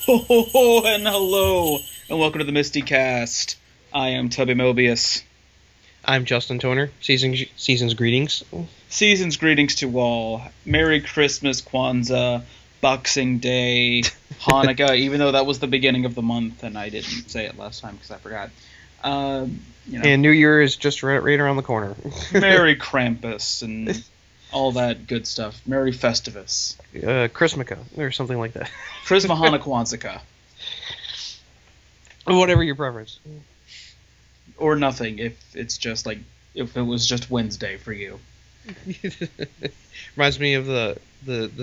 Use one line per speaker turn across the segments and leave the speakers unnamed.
Ho ho ho and hello and welcome to the MSTieCast. I am Tubby Mobius.
I'm Justin Toner. Season's greetings.
Season's greetings to all. Merry Christmas, Kwanzaa, Boxing Day, Hanukkah, even though that was the beginning of the month and I didn't say it last time because I forgot.
And New Year is just right around the corner.
Merry Krampus and all that good stuff. Merry Festivus.
Chrismica, or something like that.
Chrisma Hanukkah.
Whatever your preference.
Or nothing, if it's just like, if it was just Wednesday for you.
Reminds me of the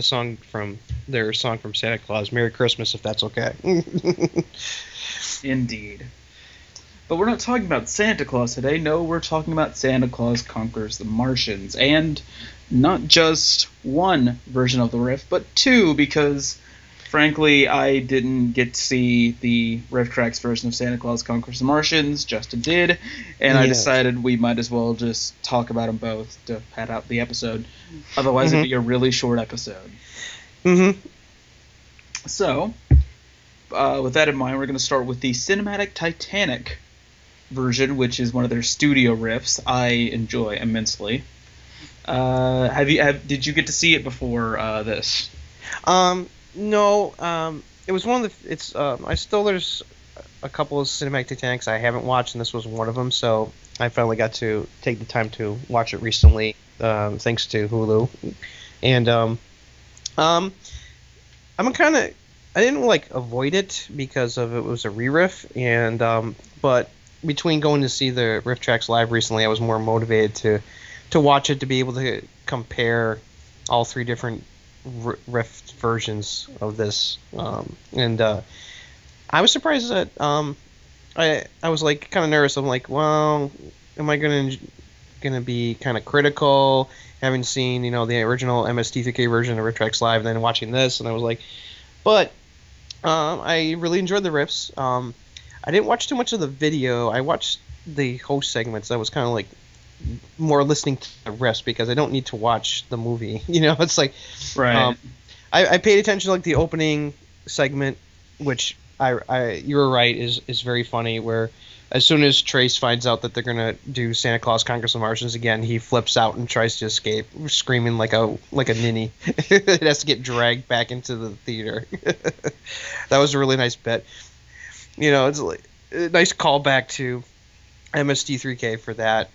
song from Santa Claus, Merry Christmas, if that's okay.
Indeed. But we're not talking about Santa Claus today. No, we're talking about Santa Claus Conquers the Martians. And not just one version of the riff, but two, because frankly, I didn't get to see the RiffTrax version of Santa Claus Conquers the Martians. Justin did, and I decided we might as well just talk about them both to pad out the episode. Otherwise, it'd be a really short episode. So, with that in mind, we're going to start with the Cinematic Titanic version, which is one of their studio riffs. I enjoy immensely. Did you get to see it before this?
No, it was one of the. There's a couple of Cinematic Titanics I haven't watched, and this was one of them. So I finally got to take the time to watch it recently, thanks to Hulu. And I didn't avoid it because of it was a re-riff, and but between going to see the RiffTrax live recently, I was more motivated to watch it to be able to compare all three different riff versions of this, and I was surprised that I was kind of nervous. I'm like, well, am I gonna be kind of critical, having seen the original MST3K version of RiffTrax live, and then watching this, and I was like, but I really enjoyed the riffs. I didn't watch too much of the video. I watched the host segments. I was kind of more listening to the riffs because I don't need to watch the movie. It's like,
right.
I paid attention to the opening segment, which you were right is very funny. Where as soon as Trace finds out that they're gonna do Santa Claus Conquers the Martians again, he flips out and tries to escape, screaming like a ninny. It has to get dragged back into the theater. That was a really nice bit. It's a nice callback to MST3K for that.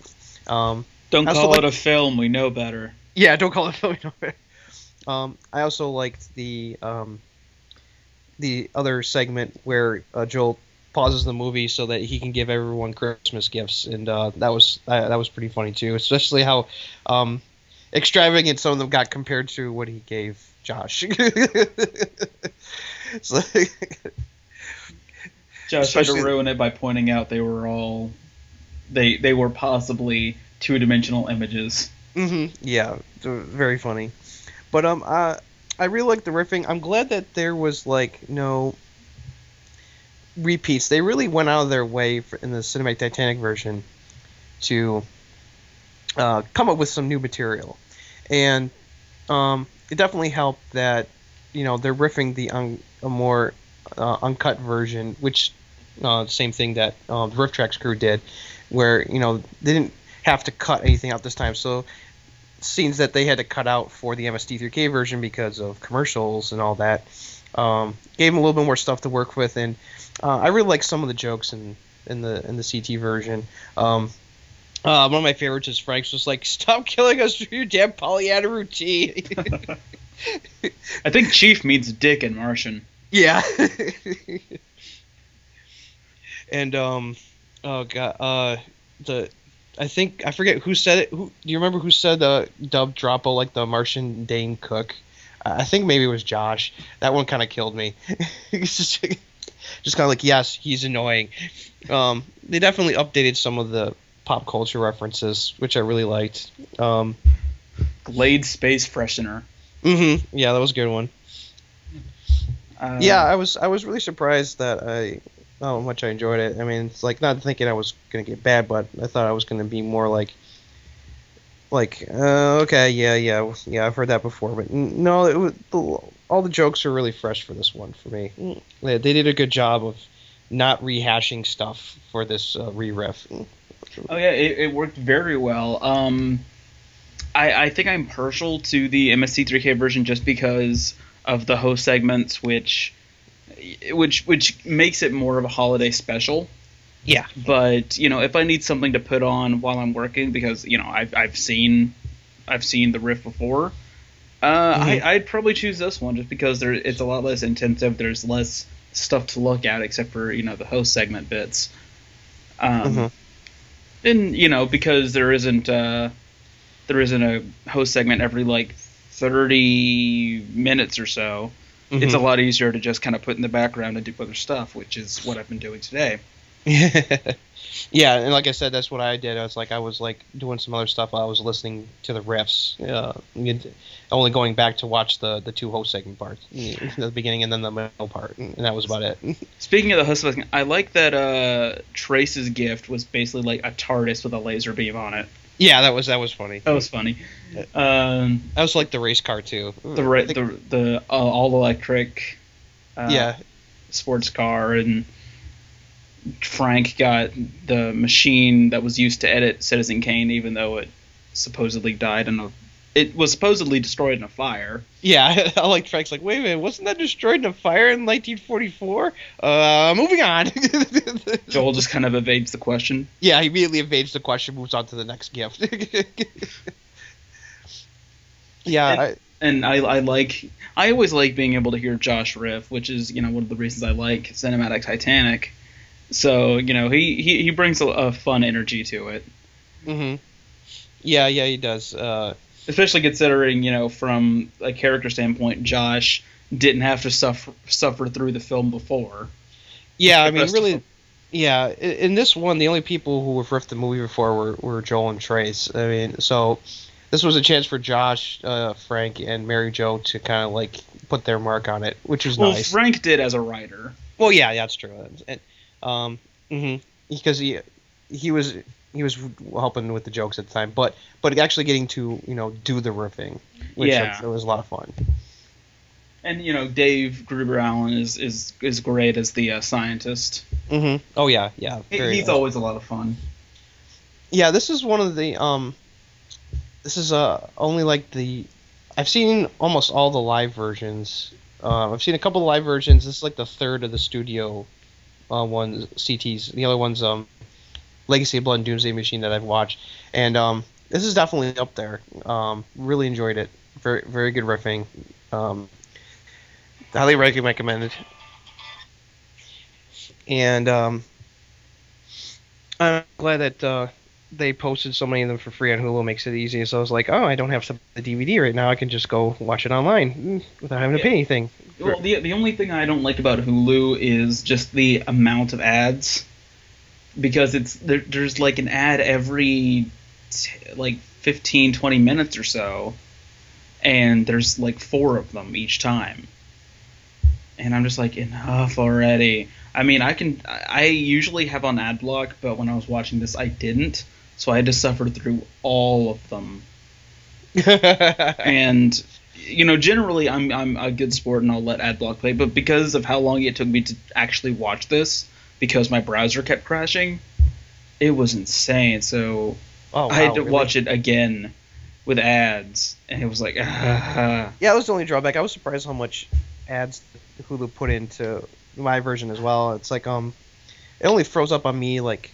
Don't call it a film. We know better.
Yeah, don't call it a film. We know better. I also liked the other segment where Joel pauses the movie so that he can give everyone Christmas gifts, and that was pretty funny too. Especially how extravagant some of them got compared to what he gave Josh.
Josh tried to ruin it by pointing out they were possibly two-dimensional images.
Yeah, very funny. But I really like the riffing. I'm glad that there was no repeats. They really went out of their way in the Cinematic Titanic version to come up with some new material, and it definitely helped that they're riffing a more uncut version, which same thing that the RiffTrax crew did, where they didn't have to cut anything out this time. So scenes that they had to cut out for the MST3K version because of commercials and all that gave them a little bit more stuff to work with, and I really like some of the jokes in the CT version. One of my favorites is Frank's was like, "Stop killing us through your damn Pollyanna routine."
I think Chief means dick in Martian.
Yeah. And oh god, I forget who said it. Do you remember who said Dub Droppo like the Martian Dane cook? I think maybe it was Josh. That one kind of killed me. just kind of like, yes, he's annoying. They definitely updated some of the pop culture references, which I really liked.
Glade Space Freshener.
Yeah, that was a good one. Yeah, I was really surprised that how much I enjoyed it. I mean, it's not thinking I was gonna get bad, but I thought I was gonna be more okay, yeah, I've heard that before, but no, all the jokes are really fresh for this one for me. They did a good job of not rehashing stuff for this re-riff.
Oh yeah, it worked very well. I think I'm partial to the MST3K version just because of the host segments, which makes it more of a holiday special.
Yeah.
But if I need something to put on while I'm working, because I've seen the riff before, I'd probably choose this one just because it's a lot less intensive. There's less stuff to look at except for the host segment bits. And because there isn't a host segment every like 30 minutes or so, it's a lot easier to just kind of put in the background and do other stuff, which is what I've been doing today.
Yeah, and like I said, that's what I did. I was doing some other stuff while I was listening to the riffs. Only going back to watch the two host segment parts, the beginning and then the middle part, and that was about it.
Speaking of the host segment, I like that Trace's gift was basically like a TARDIS with a laser beam on it.
Yeah, that was funny.
That was funny.
That was like the race car too.
The all electric.
Yeah.
Sports car, and Frank got the machine that was used to edit Citizen Kane, even though it supposedly died it was supposedly destroyed in a fire.
Yeah, I like Frank's like, wait a minute, wasn't that destroyed in a fire in 1944? Moving on.
Joel just kind of evades the question.
Yeah, he immediately evades the question, moves on to the next gift. Yeah,
I always like being able to hear Josh riff, which is one of the reasons I like Cinematic Titanic. So he brings a fun energy to it.
Yeah, he does.
Especially considering from a character standpoint, Josh didn't have to suffer through the film before.
Yeah, I mean, really. Yeah, in this one, the only people who have riffed the movie before were Joel and Trace. I mean, so this was a chance for Josh, Frank, and Mary Jo to kind of put their mark on it, which was nice.
Well, Frank did as a writer.
Well, yeah, that's true. And, because he was helping with the jokes at the time, but actually getting to do the riffing, which it was a lot of fun.
And Dave Gruber Allen is great as the scientist.
Oh yeah.
He's always a lot of fun.
Yeah, this is one of the this is only I've seen almost all the live versions. I've seen a couple of live versions. This is like the third of the studio ones, CTs. The other one's Legacy of Blood and Doomsday Machine that I've watched, and this is definitely up there. Really enjoyed it. Very, very good riffing. Highly recommended. And I'm glad that they posted so many of them for free on Hulu. Makes it easy. So I was like, oh, I don't have to the DVD right now. I can just go watch it online without having to pay anything.
Well, the only thing I don't like about Hulu is just the amount of ads. Because there's like an ad every 15, 20 minutes or so, and there's like 4 of them each time. And I'm just like, enough already. I mean, I usually have on ad block, but when I was watching this, I didn't, so I had to suffer through all of them. And generally I'm a good sport and I'll let ad block play, but because of how long it took me to actually watch this, because my browser kept crashing, it was insane. So I had to watch it again with ads, and it was like,
Yeah, that was the only drawback. I was surprised how much ads Hulu put into my version as well. It's like it only froze up on me like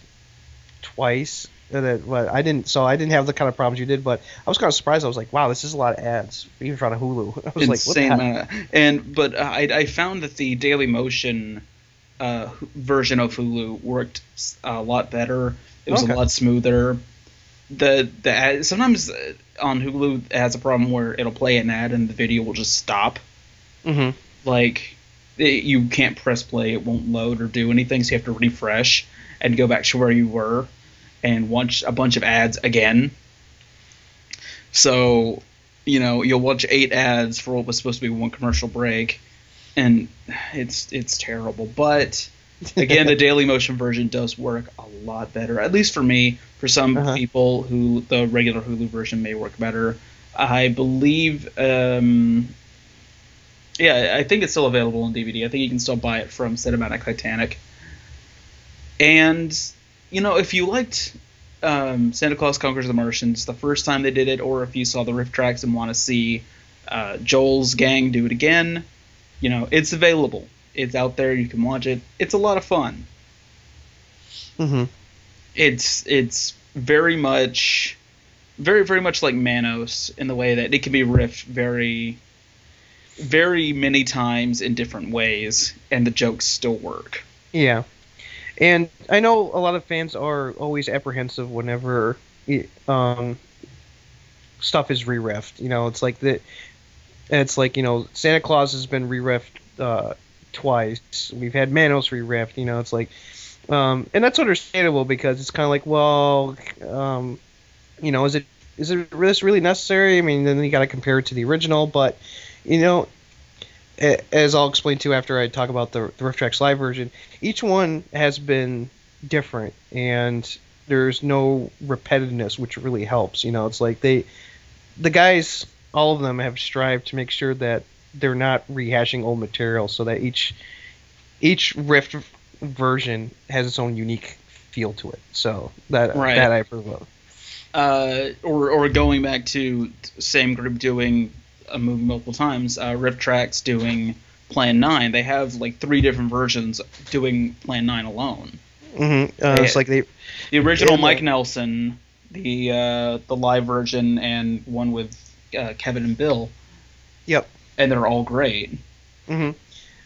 twice. But I didn't have the kind of problems you did. But I was kind of surprised. I was like, wow, this is a lot of ads even for on Hulu. I was
insane
like, what the heck?
But I found that the Daily Motion version of Hulu worked a lot better. It was a lot smoother. The ad, sometimes on Hulu it has a problem where it'll play an ad and the video will just stop. You can't press play, it won't load or do anything, so you have to refresh and go back to where you were and watch a bunch of ads again. So you'll watch 8 ads for what was supposed to be one commercial break, and it's terrible. But again, the Daily Motion version does work a lot better, at least for me. For some people who the regular Hulu version may work better. I believe Yeah, I think it's still available on DVD. I think you can still buy it from Cinematic Titanic. And if you liked Santa Claus Conquers the Martians the first time they did it, or if you saw the RiffTrax and want to see Joel's gang do it again, it's available. It's out there. You can watch it. It's a lot of fun.
Mm-hmm.
It's very much, very very much like Manos in the way that it can be riffed very, very many times in different ways, and the jokes still work.
Yeah. And I know a lot of fans are always apprehensive whenever stuff is re-riffed. Santa Claus has been re-riffed twice. We've had Manos re-riffed. And that's understandable because it's kind of like, well, is it this really necessary? I mean, then you got to compare it to the original, but as I'll explain too after I talk about the RiffTrax live version, each one has been different, and there's no repetitiveness, which really helps. It's like the guys, all of them have strived to make sure that they're not rehashing old material, so that each riff version has its own unique feel to it. So that I approve of.
Or going back to same group doing a movie multiple times, RiffTrax doing Plan 9. They have like 3 different versions doing Plan 9 alone.
Mm-hmm. It's like the
original Mike Nelson, the live version, and one with Kevin and Bill.
Yep.
And they're all great.
Mm-hmm.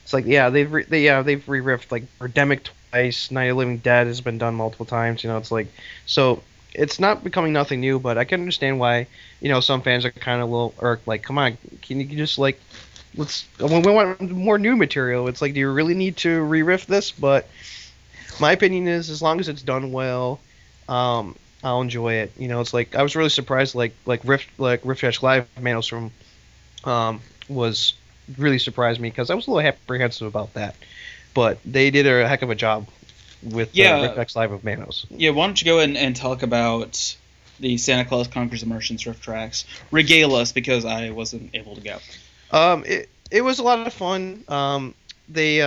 It's like they've re-riffed like Birdemic twice. Night of the Living Dead has been done multiple times. It's like, so it's not becoming nothing new, but I can understand why some fans are kind of a little irked. Like, come on, can you just like we want more new material. It's like, do you really need to re-riff this? But my opinion is, as long as it's done well, I'll enjoy it. It's like I was really surprised. Like RiffTrax Live Manos from was really surprised me because I was a little apprehensive about that, but they did a heck of a job with RiffTrax Live of Manos.
Yeah, why don't you go and talk about the Santa Claus Conquers the Martians RiffTrax? Regale us, because I wasn't able to go.
It was a lot of fun. They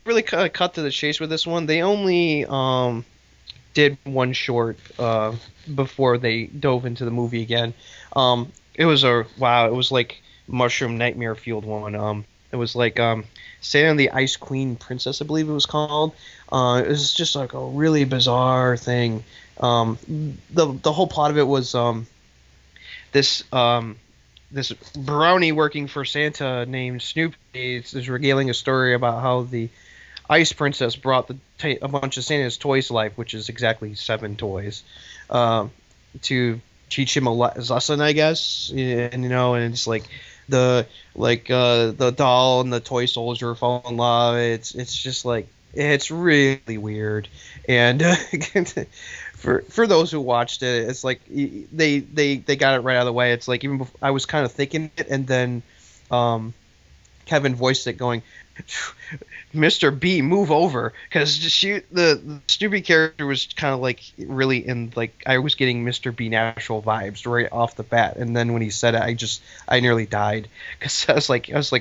really kind of cut to the chase with this one. They only did one short before they dove into the movie again. It was like Mushroom Nightmare Fueled one. It was like Santa and the Ice Queen Princess, I believe it was called. It was just like a really bizarre thing. The whole plot of it was this brownie working for Santa named Snoopy is regaling a story about how the Ice Princess brought a bunch of Santa's toys to life, which is exactly 7 toys, to teach him a lesson, I guess. And it's like the doll and the toy soldier fall in love. It's just like, it's really weird. And for those who watched it, it's like they got it right out of the way. It's like, even before, I was kind of thinking it, and then Kevin voiced it going, "Mr. B, move over," because the Snoopy character was kind of like really in, like, I was getting Mr. B natural vibes right off the bat, and then when he said it, I nearly died, because I was like it was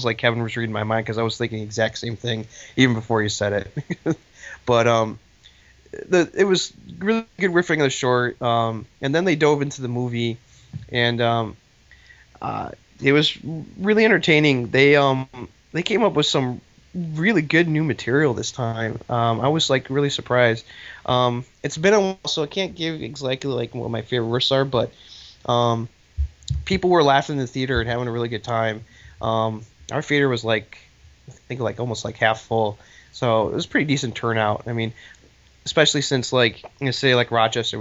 like Kevin was reading my mind, because I was thinking the exact same thing even before he said it. But it was really good riffing of the short, and then they dove into the movie, and it was really entertaining. They came up with some really good new material this time. I was like really surprised. It's been a while, so I can't give exactly like what my favorite riffs are, but people were laughing in the theater and having a really good time. Our theater was like, I think like almost like half full, so it was a pretty decent turnout. I mean, especially since, like, in a city like Rochester,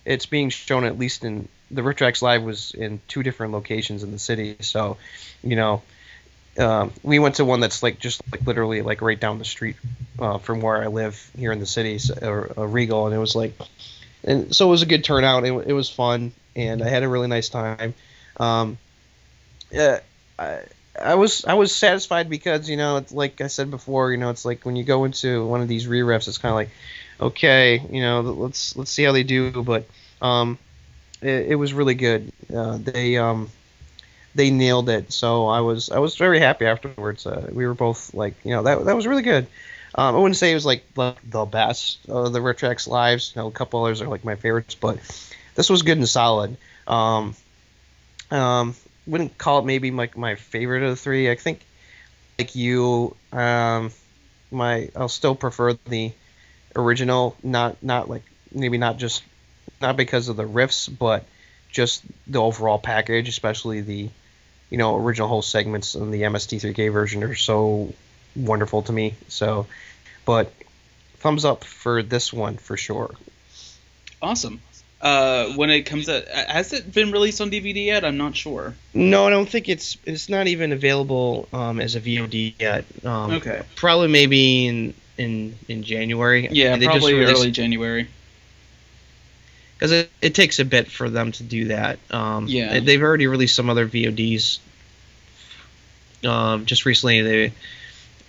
it's being shown, at least in the RiffTrax Live was in 2 different locations in the city. So, we went to one that's like just like literally like right down the street from where I live here in the city, or Regal, and it was like, and so it was a good turnout. It was fun, and I had a really nice time. I was satisfied because, it's like I said before, it's like when you go into one of these re-refs, it's kind of like, okay, let's see how they do, but it was really good. they nailed it. So I was very happy afterwards. We were both like, that was really good. I wouldn't say it was like the best of the RiffTrax lives. A couple others are like my favorites, but this was good and solid. Wouldn't call it maybe my favorite of the three. I think like you, I'll still prefer the original. Not like maybe not because of the riffs, but just the overall package, especially the original whole segments in the MST3K version are so wonderful to me. So, but thumbs up for this one for sure.
Awesome. When it comes out, has it been released on DVD yet? I'm not sure.
No, I don't think it's not even available as a VOD yet.
Okay.
Probably maybe in January.
Yeah, they probably early January.
Because it takes a bit for them to do that.
Yeah.
They've already released some other VODs. Just recently,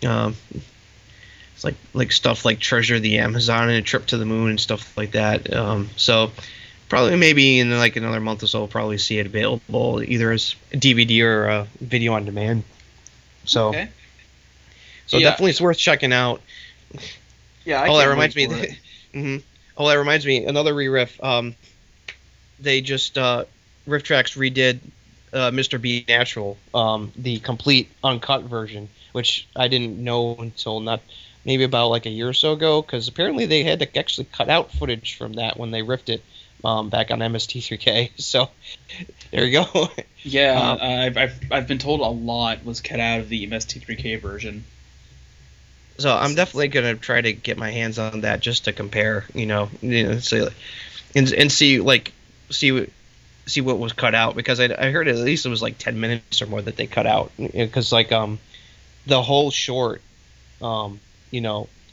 it's like stuff like Treasure of the Amazon and A Trip to the Moon and stuff like that. So probably maybe in like another month or so, we'll probably see it available either as a DVD or a video on demand. So,
okay.
So definitely it's worth checking out.
Yeah.
That reminds me. Oh, that reminds me. Another re-riff. They just RiffTrax redid Mr. B Natural, the complete uncut version, which I didn't know until maybe about like a year or so ago, because apparently they had to actually cut out footage from that when they riffed it back on MST3K. So there you go.
Yeah, I've been told a lot was cut out of the MST3K version.
So I'm definitely gonna try to get my hands on that just to compare, so, and see what was cut out, because I heard at least it was like 10 minutes or more that they cut out, because like the whole short, as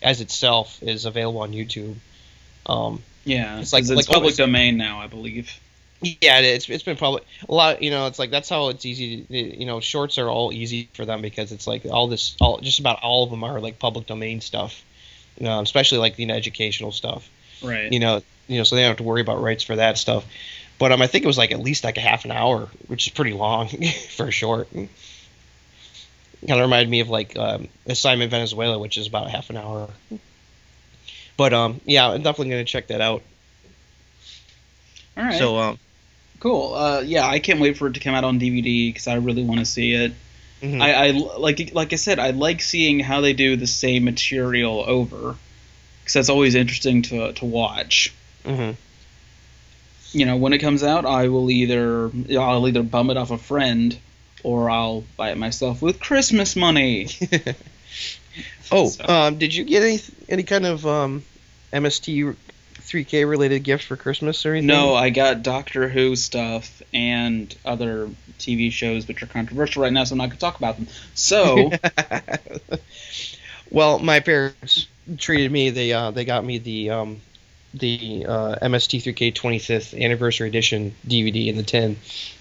itself is available on YouTube.
Yeah,
it's like
public domain now, I believe.
Yeah, it's been public a lot. It's like that's how it's easy. Shorts are all easy for them because it's like just about all of them are like public domain stuff. Especially like educational stuff.
Right.
So they don't have to worry about rights for that stuff. But I think it was like at least like a half an hour, which is pretty long for a short. Kind of reminded me of like Assignment Venezuela, which is about half an hour. But yeah, I'm definitely gonna check that out.
All right.
So
cool. Yeah, I can't wait for it to come out on DVD because I really want to see it. Mm-hmm. I like I said, I like seeing how they do the same material over, because that's always interesting to watch.
Mm-hmm.
When it comes out, I'll either bum it off a friend, or I'll buy it myself with Christmas money.
Did you get any kind of MST3K related gifts for Christmas or anything?
No, I got Doctor Who stuff and other TV shows which are controversial right now, so I'm not going to talk about them. So,
well, my parents treated me. They got me the MST3K 25th anniversary edition DVD in the tin.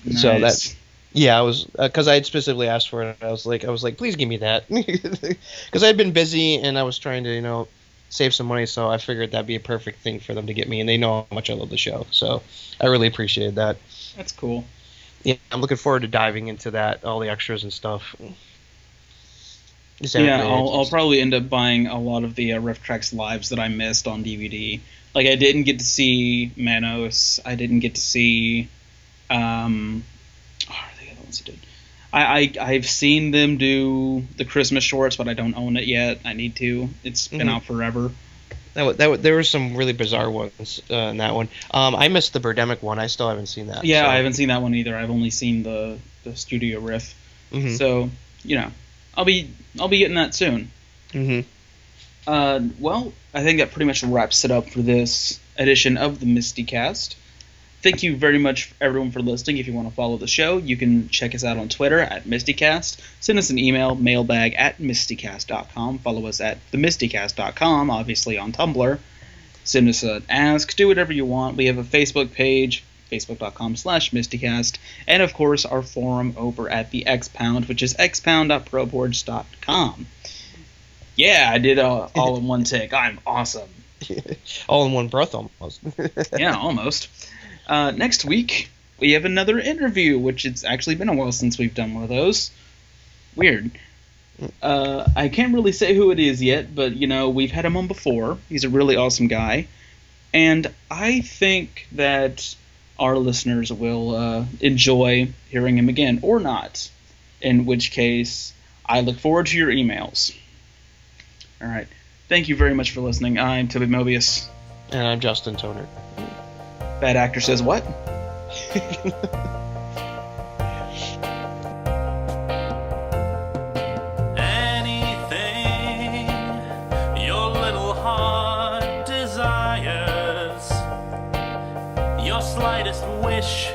Nice.
So that. Yeah, I was because I had specifically asked for it. I was like, please give me that, because I had been busy and I was trying to save some money. So I figured that'd be a perfect thing for them to get me, and they know how much I love the show. So I really appreciated that.
That's cool.
Yeah, I'm looking forward to diving into that, all the extras and stuff.
Yeah, I'll probably end up buying a lot of the RiffTrax lives that I missed on DVD. Like I didn't get to see Manos. I didn't get to see. I've seen them do the Christmas shorts, but I don't own it yet. I need to. It's been out forever.
There were some really bizarre ones in that one. I missed the Birdemic one. I still haven't seen that.
Yeah, so. I haven't seen that one either. I've only seen the studio riff. Mm-hmm. So I'll be getting that soon.
Mm-hmm.
Well, I think that pretty much wraps it up for this edition of the MSTieCast. Thank you very much, everyone, for listening. If you want to follow the show, you can check us out on Twitter at MSTieCast. Send us an email, mailbag@MSTieCast.com. Follow us at themistecast.com, obviously on Tumblr. Send us an ask. Do whatever you want. We have a Facebook page, facebook.com/MSTiecast. And, of course, our forum over at the Xpound, which is xpound.proboards.com. Yeah, I did all in one take. I'm awesome.
All in one breath, almost.
Yeah, almost. Next week, we have another interview, which it's actually been a while since we've done one of those. Weird. I can't really say who it is yet, but, we've had him on before. He's a really awesome guy. And I think that our listeners will enjoy hearing him again, or not. In which case, I look forward to your emails. All right. Thank you very much for listening. I'm Toby Mobius.
And I'm Justin Toner.
Bad actor says what?
Anything your little heart desires, your slightest wish